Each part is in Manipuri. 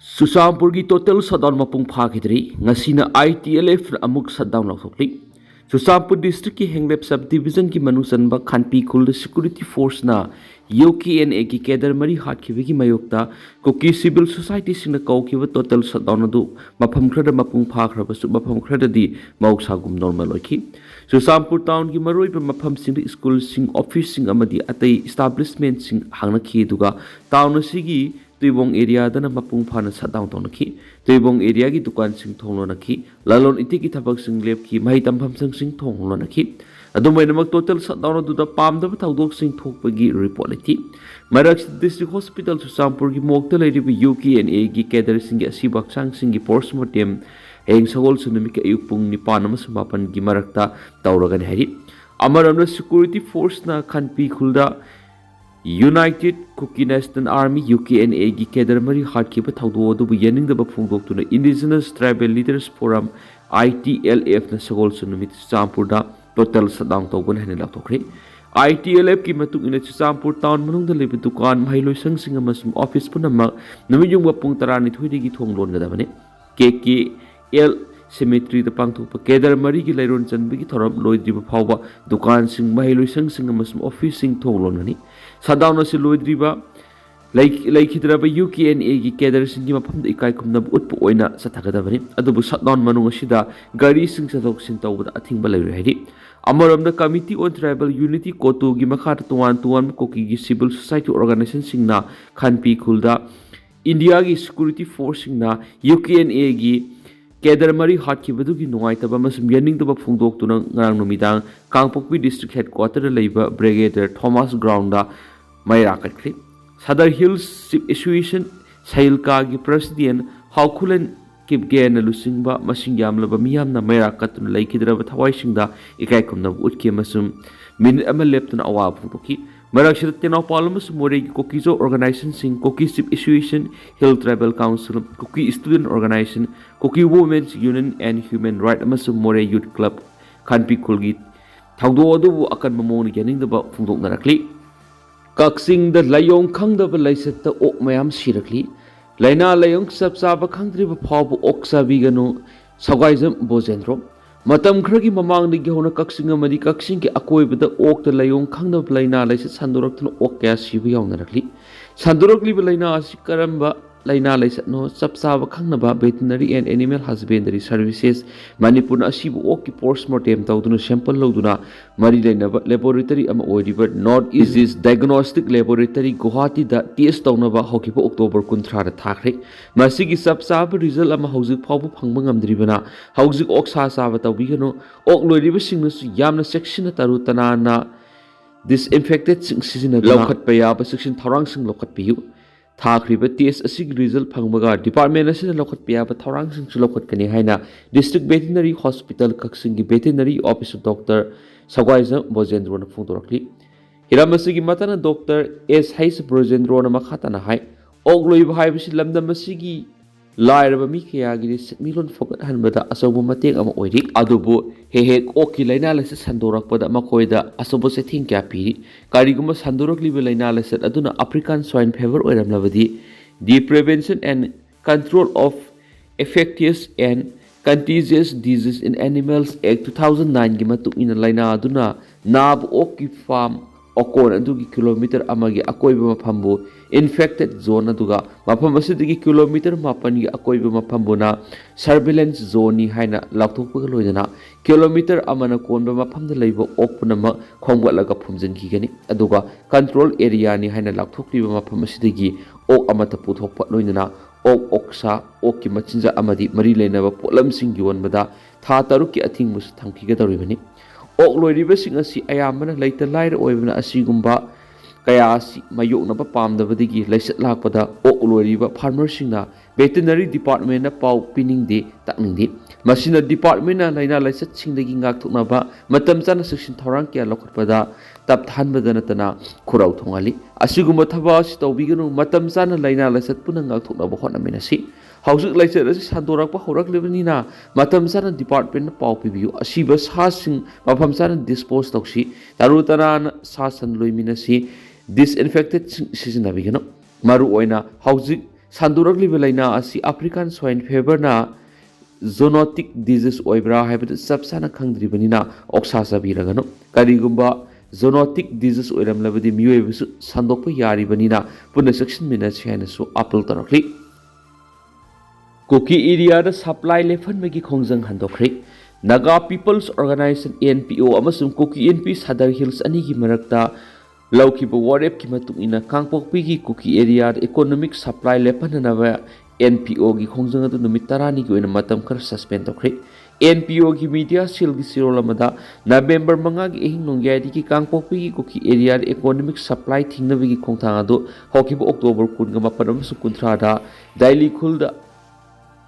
Susampurgi total shutdown mapung phakidri ngasina ITLF amuk shutdown laukthokli Susampur district ki henglep subdivision ki manusanba Khanpi khul security force na UKNA ki kedar mari hatkhibi ki mayokta Kuki civil society singna kaukiba total shutdown adu mafam khrada mapung phakraba su mafam khrada di mausagum normal oikhi Susampur town ki maroi ba mafam sing school sing office sing amadi atai establishment sing hangna khi duga town asigi Tuibong area dana mapung phana shutdown tonaki Tuibong area ki dukan sing thonglo nakhi lalon iti ki thabak sing lep ki mai tampham sing thonglo nakhi adumai namak total shutdown adu da pamda thaudok sing thokpagi report leti Marak district hospital Susampur ki mokta lady UKNA ki kedar sing asi baksang sing ki postmortem heng sagol sunami ki ayupung ni panama samapan ki marakta tawragan hari amaramna security force na Khanpi khulda United Kuki National Army UKNA gi kedarmari hatkiba thawdo du yening da phungdok tuna Indigenous Tribal Leaders Forum ITLF na sagol sunumit Susampur da total shutdown tawbon hanin laktokre ITLF ki matung ina Susampur town manung da lebe dukan mailoi sangsing amasum office punama namiyung bapung tarani thoidigi thonglon gadabane KKL cemetery da pangthokpa kedarmari gi lairon chanbigi thoram loidriba phawba dukan sing mailoi sangsing amasum office sing thonglon gani Shutdown asi loidriba laikhidraba UKNA gi kedar singi mafamda ikai khumnab utpu oina sathagadabani adubu shutdown manung asida gari sing sathok sin tawbada athingba lairoi hairi amaramda committee on tribal unity kotu gi makhata tuan koki gi civil society organization singna Khanpi khulda India gi security force singna UKNA gi kedarmari hatkibadu gi nuaitaba masum yaningdaba phungdok tuna ngarang numidang Kangpokpi district headquarter leiba brigadier Thomas Grounda Maira Katkri Sadar Hills Chief Association Sailka gi president Haukulen Kipgen Lusingba Masing Yamlaba Miyamna Maira Katun Laikidraba Tawaisingda Ikaikumna Utki Masum Min Ama Leptuna Awa Puki Marak Shiratina Palamus Moregi Kokizo Organization Sing Koki Chief Association Hill Tribal Council Koki Student Organization Koki Women's Union and Human Rights Amasum More Youth Club Khanpi Kulgi Thawdo adu akan mamoni yaningdaba phungdok narakli Kaksing da layong khangdaba laisetta ok mayam sirakli laina layong sapsaba khangdriba phawbu ok sabiganu sagaizam bojendro matam khragi mamangdagi hona kaksing amadi kaksing ki akoibada ok da layong khangdaba laina laisa sandoraktuna ok kya sibi yawnarakli sandorakli laina asi karamba laina laisatno sapsaba khangnaba veterinary and animal husbandry services manipurna asibu ok ki postmortem tawduna sample loduna mari lainaba laboratory ama oidiba North East Diagnostic Laboratory Guwahati da test tawnaba hokiba October 13 da thakhre masigi sapsaba result ama hauzik phawbu phangba ngamdribana hauzik ok sa saba tawbigano ok loiriba singnasu yamna section taru tanana disinfected season lokhat payaba section tharang sing lokhat piyu thakhre test asig result phangbaga department asina lokhat payaba tharang sing lokhat kani haina district veterinary hospital kaksing gi veterinary officer Dr. Sagwaiza Bojendro na phungdorakli hiramasigi matana Dr. S. Hayes Bojendro na makhata na hai ogloi bhai bisi lamdam masigi lairaba mi kya gi milon fokat hanbada asobu mateng ama oiri adubu he okki laina lasa sandorakpada makoida asobu setting kya piri kariguma sandorakli laina lasa aduna African swine fever oiramlabadi the prevention and control of infectious and contagious disease in animals act 2009 gi matuk ina laina aduna nab okki farm okon adugi kilometer amagi akoiba maphambu infected zone aduga mafam asidigi kilometer mapan gi akoiba mafambuna surveillance zone ni haina lakthokpa loidana kilometer amana konba mafamda leiba okpunama khongwalaga phumjin gani aduga control area ni haina lakthokliba mafam asidigi ok amata puthokpa loidana ok oksa okki machinja amadi mari leinaba polam sing yonbada tha taruk ki athing mus thamkiga doribani ok loiriba sing asi ayamana leita laira oibna asigumba kaya asi mayoknaba pamdabadigi laisat lakpada ok loiriba farmer singna veterinary department na pau piningde takningde masina department na laina laisat singdagi ngakthoknaba matam chana section thorang kya lokhatpada tap thanbada natana khurau thongali asigumba thaba si tawbiganu matam chana laina laisat punang ngakthoknaba honaminasi Hausik laisat asi sandorakpa horaklebnina matam chana department na pau pibiu asiba sasing mafam chana dispose tawsi tarutana sa san loiminasi disinfected season abigano maru oina hausik ꯁꯟꯗꯣꯔꯛꯂꯤꯕ ꯂꯩꯅꯥ ꯑꯁꯤ ꯑꯐ꯭ꯔꯤꯀꯥꯟ ꯁ꯭ꯋꯥꯏꯟ ꯐꯦꯚꯔꯅ ꯖꯣꯅꯣꯇꯤꯛ ꯗꯤꯖꯤꯁ ꯑꯣꯏꯕ꯭ꯔꯥ ꯍꯥꯏꯕꯗꯨ ꯆꯞ ꯆꯥꯅ ꯈꯪꯗ꯭ꯔꯤꯕꯅꯤꯅ ꯑꯣꯛꯁꯥ ꯆꯥꯕꯤꯔꯒꯅꯨ ꯀꯔꯤꯒꯨꯝꯕ ꯖꯣꯅꯣꯇꯤꯛ ꯗꯤꯖꯤꯁ ꯑꯣꯏꯔꯝꯂꯕꯗꯤ ꯃꯤꯑꯣꯏꯕꯁꯨ ꯁꯟꯗꯣꯛꯄ ꯌꯥꯔꯤꯕꯅꯤꯅ ꯄꯨꯟꯅ ꯆꯦꯛꯁꯤꯟꯃꯤꯟꯅꯁꯤ ꯍꯥꯏꯅꯁꯨ ꯑꯄꯤꯜ ꯇꯧꯔꯛꯂꯤ Kuki area supply ꯂꯦꯞꯍꯟꯕꯒꯤ ꯈꯣꯡꯖꯪ ꯍꯟꯗꯣꯛꯈ꯭ꯔꯦ Naga People's Organization NPO ꯑꯃꯁꯨꯡ Kuki NP Sadar Hills ꯑꯅꯤꯒꯤ ꯃꯔꯛꯇ ꯂꯧꯈꯤꯕ ꯋꯥꯔꯦꯞꯀꯤ ꯃꯇꯨꯡ ꯏꯟꯅ ꯀꯥꯡꯄꯣꯛꯄꯤꯒꯤ Kuki area economic supply ꯂꯦꯞꯍꯟꯅꯕ NPOꯒꯤ ꯈꯣꯡꯖꯪ ꯑꯗꯨ ꯅꯨꯃꯤꯠ 10ꯅꯤꯒꯤ ꯑꯣꯏꯅ ꯃꯇꯝ ꯈꯔ ꯁꯁꯄꯦꯟ ꯇꯧꯈ꯭ꯔꯦ NPOꯒꯤ ꯃꯤꯗꯤꯌꯥ ꯁꯦꯜꯒꯤ ꯆꯤꯔꯣꯜ ꯑꯃꯗ ꯅꯕꯦꯝꯕꯔ 5ꯒꯤ ꯑꯍꯤꯡ ꯅꯣꯡꯌꯥꯏꯗꯒꯤ ꯀꯥꯡꯄꯣꯛꯄꯤꯒꯤ Kuki area economic supply ꯊꯤꯡꯅꯕꯒꯤ ꯈꯣꯡꯊꯥꯡ ꯑꯗꯨ ꯍꯧꯈꯤꯕ ꯑꯣꯛꯇꯣꯕꯔ 19 ꯑꯃꯁꯨꯡ 30ꯗ ꯗꯥꯏꯂꯤ ꯈꯨꯜꯗ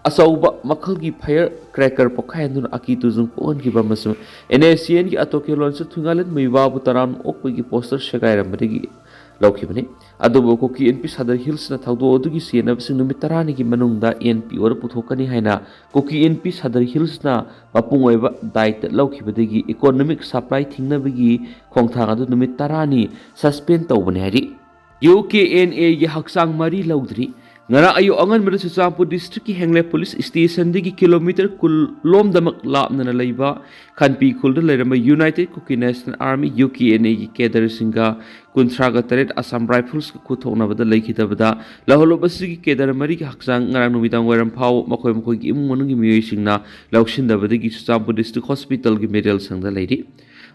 ꯑꯆꯧꯕ ꯃꯈꯜꯒꯤ ꯐꯥꯌꯔ ꯀ꯭ꯔꯦꯀꯔ ꯄꯣꯈꯥꯏꯍꯟꯗꯨꯅ ꯑꯀꯤ ꯇꯨꯖꯨꯡ ꯄꯣꯛꯍꯟꯈꯤꯕ ꯑꯃꯁꯨꯡ NACNꯒꯤ ꯑꯇꯣꯞꯄꯂꯣꯟꯁꯨ ꯊꯨꯡꯒꯥꯜꯂꯟ ꯃꯩꯕꯥꯕꯨ ꯇꯔꯥꯝꯅ ꯑꯣꯛꯄꯒꯤ ꯄꯣꯁꯇꯔ ꯁꯦꯒꯥꯏꯔꯝꯕꯗꯒꯤ ꯂꯧꯈꯤꯕꯅꯤ ꯑꯗꯨꯕꯨ Kuki NP Sadar Hillsꯅ ꯊꯧꯗꯣꯛ ꯑꯗꯨꯒꯤ ꯆꯦꯟꯅꯕꯁꯤꯡ ꯅꯨꯃꯤꯠ 10ꯅꯤꯒꯤ ꯃꯅꯨꯡꯗ NPOꯗ ꯄꯨꯊꯣꯛꯀꯅꯤ ꯍꯥꯏꯅ Kuki NP Sadar Hillsꯅ ꯃꯄꯨꯡ ꯑꯣꯏꯕ ꯗꯥꯏꯇ ꯂꯧꯈꯤꯕꯗꯒꯤ ꯏꯀꯣꯅꯣꯃꯤꯛ ꯁꯄ꯭ꯂꯥꯏ ꯊꯤꯡꯅꯕꯒꯤ ꯈꯣꯡꯊꯥꯡ ꯑꯗꯨ ꯅꯨꯃꯤꯠ 10ꯅꯤ ꯁꯁꯄꯦꯟ ꯇꯧꯕꯅꯤ ꯍꯥꯏꯔꯤ UKNAꯒꯤ ꯍꯛꯆꯥꯡ ꯃꯔꯤ ꯂꯧꯗ꯭ꯔꯤ Ngara ayo angan mada Chuchampur district ki Hengle police station digi kilometer kulom damak lapna laiba Khanpi khulda lairama United Kuki National Army UKNA gi cadre singa kunthraga taret Assam Rifles ku thokna bada laikhitabada laholobasi gi cadre mari ki hakchang ngarang numidang wairam phau makhoi makhoi gi imung manung gi miyoi singna laukshindabada gi Chuchampur district hospital gi medical sangda lairi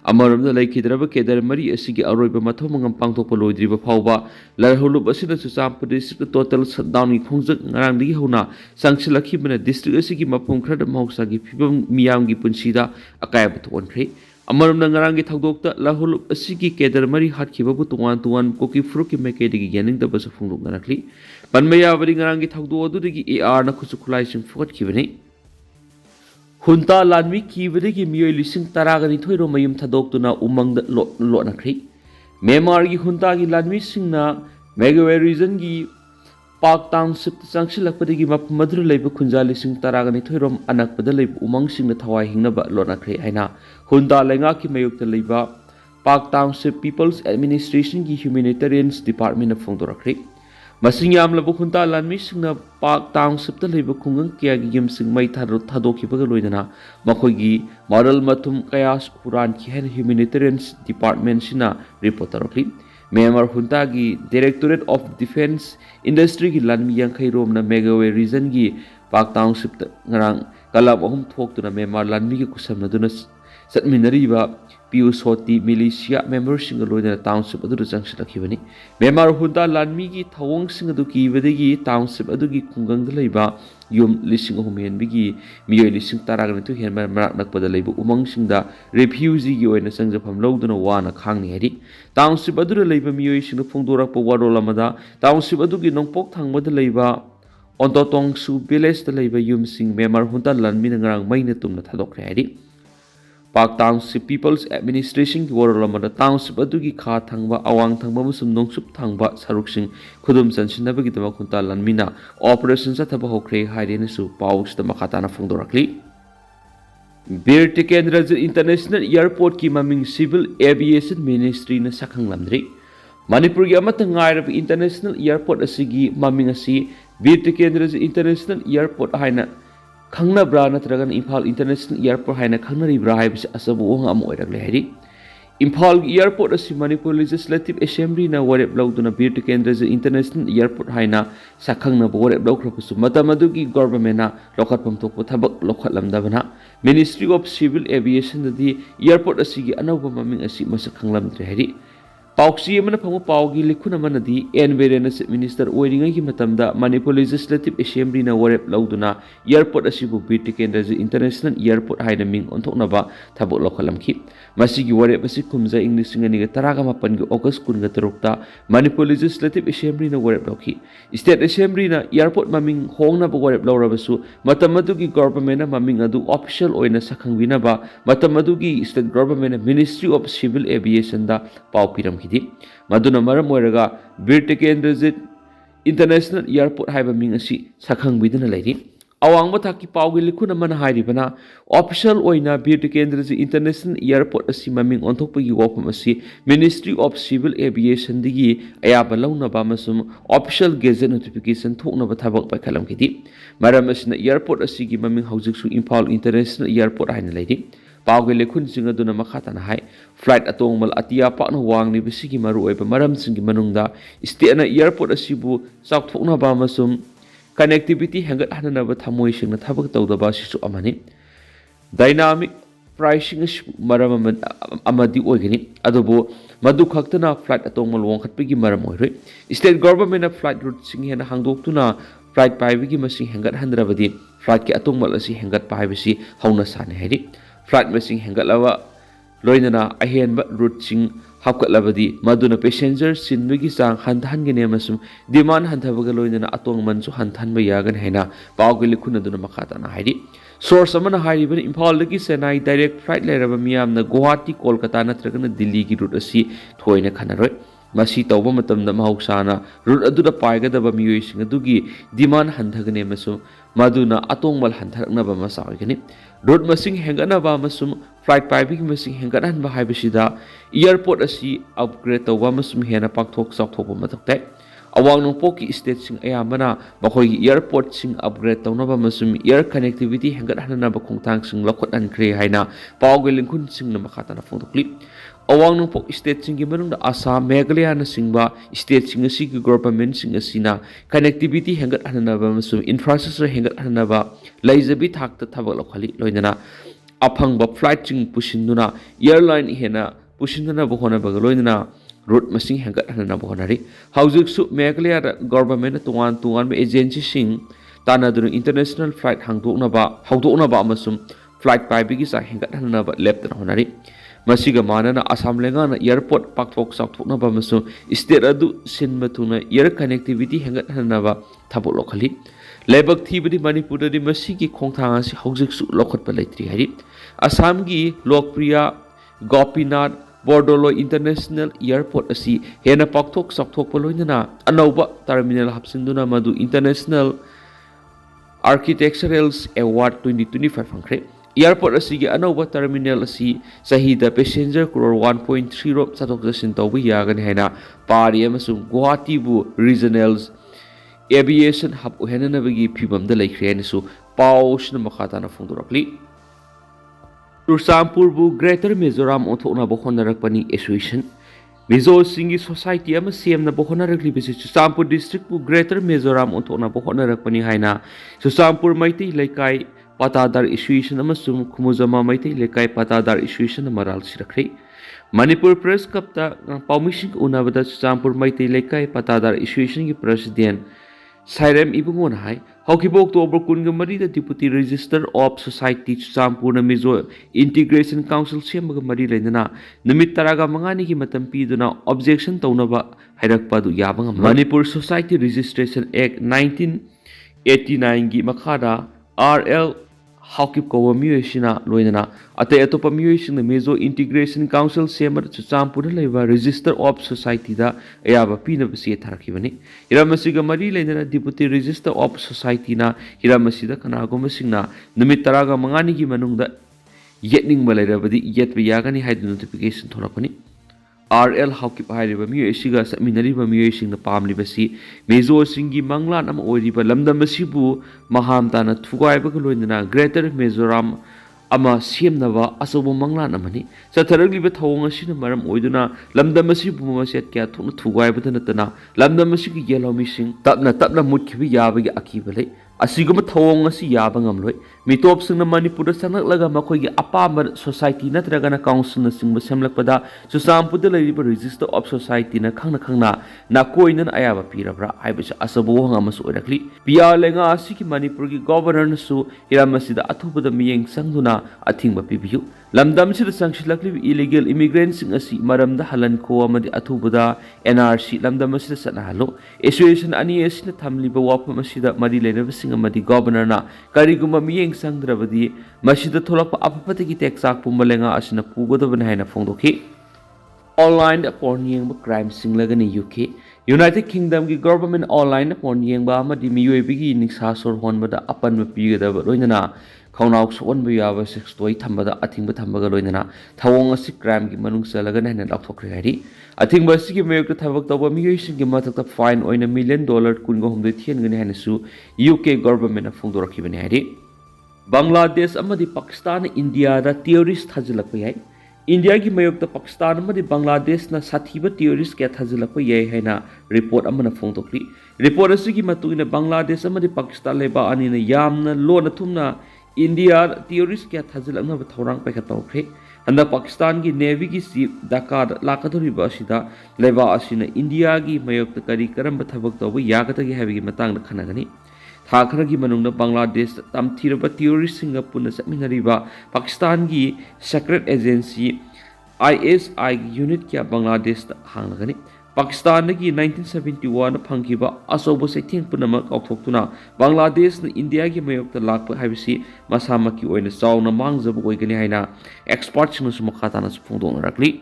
Amaramda laikhidraba cadre mari asigi aroiba mathau mangam pangthokpa loidriba phauba larholub asina Chuchampur district total shutdown gi khongjak ngarang digi hona sangsilakhi district asigi mapum khrada mahoksa gi phibam miyam gi punsida akayaba thonkhre Amaramda ngarang gi thagdokta larholub asigi cadre mari hatkhiba bu tuwan tuwan Kuki Fruit ki meke digi yaning da basa phungluk narakli panmaya bari ngarang gi thagdo adu digi AR na khusu khulai sing fukat khibani Hunta Lanmi Kibadigi Mio Lising Taragani Toiro Mayum Tadokuna Umang the Lonakri. Myanmar Hunta Lanmi Singna Megawe reason gi Park Township Sangsilakpadigi Map Madru Labor Kunja Lising Taragani Toirom Anak Padalib Umang Sing the Tawai Hinaba Lonakri Aina. Hunta Langaki Mayuk the Labor Park Township People's Administration gi Humanitarians Department of Fondorakri. Masing yamlaba Hunta Lanmi singna Park Township ta leiba khungang kya gi yim sing mai thadokhibaga loidana makhoigi moral mathum kaya huran ki hen Humanitarian Department sina report tarokli Myanmar Hunta gi Directorate of Defense Industry gi Lanmi Yangkhai romna Megawe region gi Park Township ta ngarang kalab ahum thoktuna Myanmar Lanmi gi kusamna duna satminariba Piusoti militia members sing loidana township adu jangsilakibani Myanmar Hunta Lanmi gi thawong sing adu kibadagi township adu gi khungang da leiba yum lising homen bigi miyoi lising taragan tu hen marak nakpada leiba umang sing da refugee gi oina sangjafam loduna wana khangni heri township adu leiba miyoi sing phongdorak pa warol amada township adu gi nongpok thangmada leiba ontotong su village da leiba yum sing Myanmar Hunta Lanmi ngarang maina tumna thadokre heri Park Township People's Administration ki warolama township adugi kha thangba awang thangba musum nongsup thangba saruksing khudum chansinabagi dama Hunta Lanmina operation sathaba hokre hairene su paus da makhatana phongdorakli Bir Tikendra International Airport ki maming Civil Aviation Ministry na sakhang lamdri Manipur gi amata ngairab International Airport asigi maming asi Bir Tikendra International Airport haina Khangna bra natragan Imphal International Airport haina khangnari bra haibis asabu ong am oiragle heri Imphal Airport asi Manipur Legislative Assembly na warep lawduna Bir Tikendra International Airport haina sakhangna warep lawkhrapusu matamadu gi government na lokhatpam thokpa thabak lokhatlamdabana Ministry of Civil Aviation dadi airport asi gi anawba maming asi masakhanglamdre heri Pauksi amana phamu paugi likhuna manadi Environment Minister oiringai gi matamda Manipur Legislative Assembly na warep lauduna airport asibu Bir Tikendra International Airport haina ming onthoknaba thabok lokhalamki masigi warep asi khumja English singaniga taraga mapan gi August 13 ta Manipur Legislative Assembly na warep lokhi State Assembly na airport maming hongna ba warep lawrabasu matamadu gi government na maming adu official oina sakhangbina ba matamadu gi state government na Ministry of Civil Aviation da paupiram Maduna maram oiraga Bir Tikendra International Airport haiba ming asi sakhang biduna lairi Awangba thaki paugi likhuna man hairibana official oina bir kendra international airport asi maming onthokpagi wafam asi Ministry of Civil Aviation digi ayaba launaba amasum official gazette notification thoknaba thabak paikhalam kiti maram asina airport asigi maming haujiksu Imphal International Airport haina leidi paugi likhun singa duna makhatana hai flight atongmal atia pakna wangni bisigi maru oiba maram singi manungda state na airport asibu chakthoknaba amasum connectivity hangat hananaba thamoi singna thabak tawdaba sisu amani dynamic pricing maram amadi oigani adobo madu khaktana flight atongmal wongkhatpigi maram oiroi state government flight route sing hena hangdoktuna flight paibigi masing hangat handrabadi flight ki atongmal asi hangat paibisi hauna sane hairi flight masing hangatlawa loinana ahenba route sing hapkatlabadi maduna passenger sinbagi sang hanthangene amasum demand hanthabaga loinana atong mansu hanthanba yagan haina pawgi likhuna duna makhatana hairi source amana hairibani Imphal dagi Chennai direct flight leraba miyamna Guwahati Kolkata natragana Delhi gi route asi thoina khanaroi masi tawba matamda mahausana route aduda paigadaba miyoising adugi demand hanthagane amasum maduna atongmal hantharaknaba masaigani road masing henganaba amasum flight paibigi masing hengananba haibasida airport asi upgrade tawba amasum hena pakthok chakthokba mathoktai awang nongpoki state sing ayamana makhoi airport sing upgrade tawnaba amasum air connectivity hengananaba khongthang sing lokhot ankre haina pawgi lingkhun sing na makhatana phongdokli awang nongpok state sing gi manungda Assam Meghalaya na singba state sing asi gi government sing asina connectivity hengananaba amasum infrastructure hengananaba laizabi thakta thabak lokhali loinana aphangba flight sing pusinduna airline hena pusinduna bohona bagaloinana route masing hengananaba honari haujik su Meghalaya government tungan agency sing tanadru international flight hangdoknaba amasum flight paibigi sa hengananaba leptana honari masiga manana Assam lengana airport pakthok chakthoknaba amasum state adu sinmatuna air connectivity hengananaba thabok lokhali lebak thibadi Manipur di masigi khongthang asi haujik su lokhotpa leitri hari Assam gi lokpriya Gopinath Bordolo International Airport asi hena pakthok chakthokpa loinana anauba terminal hapsinduna madu International Architectural Award 2025 hangkre airport asigi anauba terminal asi sahida passenger crore 1.3 rop chathok jasin tawbi yagan hena pari amasum Guwahati bu regional aviation hub uhenanabagi phibamda laikhrenasu pausna makhatana phongdorakli Churchampur bu Greater Mizoram onthokna bohonarakpani association Mizo Singi Society ama CM na bohonarakli bisi Churchampur district bu Greater Mizoram onthokna bohonarakpani haina Churchampur Maitei Laikai Patadar Association amasum Khumuzama Maitei Laikai Patadar Association maral sirakre Manipur Press Kapta Paumising unabada Churchampur Maitei Laikai Patadar Association ki president Sairem Ibungon hai Hokibo October Kungamari the Deputy Register of Society Churchampur na Mizo Integration Council semaga mari lenana namit taraga mangani ki matampi duna objection tawnaba hairakpa du yabang Manipur Society Registration Act 1989 gi makhada RL Hawkip ko miyosina loinana ate atopa miyosina Mizo Integration Council semar Churchampur laiba Register of Society da ayaba pina basi tharakibani hiramasiga mari leinana Deputy Register of Society na hiramasida kanago masingna namit taraga mangani gi manungda yetning malairabadi yetba yagani haidu notification thorakani RL Hawkip hairiba miyoisiga saminariba miyoisingna pamlibasi Mizo singi manglan ama oiriba lamdamasibu mahamtana thugaibaga loinana Greater Mizoram ama semnaba asobo manglan amani satharagliba thawong asina maram oiduna lamdamasibu maset kya thukna thugaibada natana lamdamasigi yelomising tapna mutkhibi yabagi akibale asiguma thawong asi yaba ngamloi mitop singna Manipur sangaklaga makhoi apama society natragana council na singba semlakpada Churchampur da laiba Register of Society na khangna na koinan ayaba pirabra haibasa asabo hangamasu orakli pia lenga asiki Manipur gi governor na su hiramasida athubada miyeng sangduna athingba pibiyu lamdam sida sangsilakli illegal immigrants sing asi maramda halan ko amadi athubada NRC lamdam sida sanahalo association ani asina thamliba wapam asida mari lenaba amadi governor na kariguma miyeng sangdrabadi masida tholakpa apapatagi teksak pumbalenga asina pugodabana haina phongdokhi online porn yengba crime singlagani UK United Kingdom ki government online phone yengba amadi miyoibigi ningsha sor honbada apan pigadaba loinana khaunau sonba yaba sex toy thambada athingba thambaga loinana thawong asi crime ki manung chalaga na hena lakthokre hari athingba si ki mayok thabak tawba miyoising ki mathakta fine oina $1 million kungo homde thiengani hena su UK government na phongdorakhibani hari Bangladesh amadi Pakistan India da terrorist thajilakpa yai India की मयोक्ता पाकिस्तान में बांग्लादेश ना साथीबा टेररिस्ट क्या थाजिलप ये है ना रिपोर्ट अमना फोंदोक्ली रिपोर्ट असी की मतुगिना बांग्लादेश में पाकिस्तान लेबा अनि ना यामना लोन थुमना इंडिया टेररिस्ट क्या थाजिलना थौरांग पैखतौख्रे हंदा पाकिस्तान की नेवी की चीफ ढाका लाकदोरिबा असिदा लेबा असिना इंडिया की मयोक्ता करी करम थबक तौबा यागतगी हाबिगी Matang खनागनी thakhre ki manungna Bangladesh tamthiraba terrorist singa punna chapminariba Pakistan ki secret agency ISI unit kya Bangladesh ta hanglagani Pakistan ki 1971 phangkiba asobo sething punama kauthoktuna Bangladesh na India ki mayokta lakpa habisi masama ki oina chawna mangjaba oigani haina experts nu sumakhatana phongdong rakli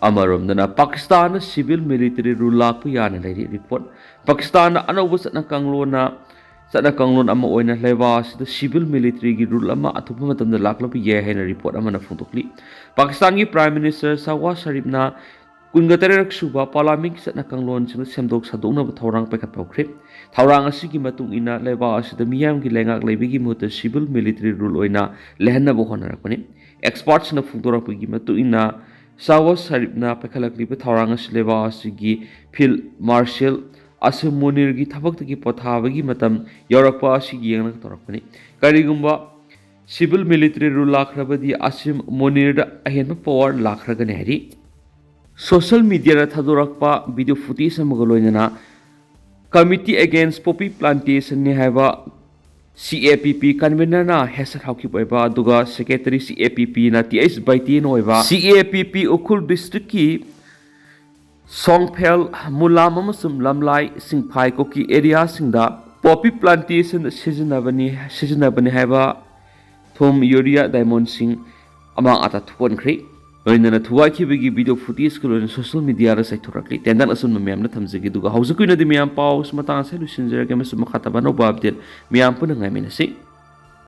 Amaramdana Pakistan civil military rule lakpa yana lady report Pakistan anawba satna kanglon ama oina leba sida civil military gi rule ama athupa matamda laklapa ye haina report ama na photokli Pakistan gi prime minister Shahbaz Sharif na kungaterak suba parliament satna kanglon sing semdok sadokna thorang pekat paukre thorang asi gi matung ina leba sida miyam gi lengak lebi gi mota civil military rule oina lehanna bo honarakani experts na phungdorak gi matung ina Shahbaz Sharif na pekhalakli pe thorang asi leba asi gi field marshal Asim Munir gi thabak ki pothabagi matam Yorakpa asi gi yengna torakpani karigumba civil military rule lakhrabadi Asim Munir da ahenba power lakhragani hari social media ra thadorakpa video footage amagaloinana committee against poppy plantation ni haiba CAPP convener na hesat hauki boiba duga secretary CAPP na TS baiti noiba CAPP Ukhul district ki Songphel Mulam amasum lamlai singphai Kuki area singda poppy plantation sizinabani haiba thum urea diamond sing amang ata thupon khri loinana thuwa khibigi video footage ko loin social media ra saithorakli tendan asum myam na thamjigi duga hausa kuina de myam paus mata sa lusinjera ke masum khataba no update myam puna ngai minasi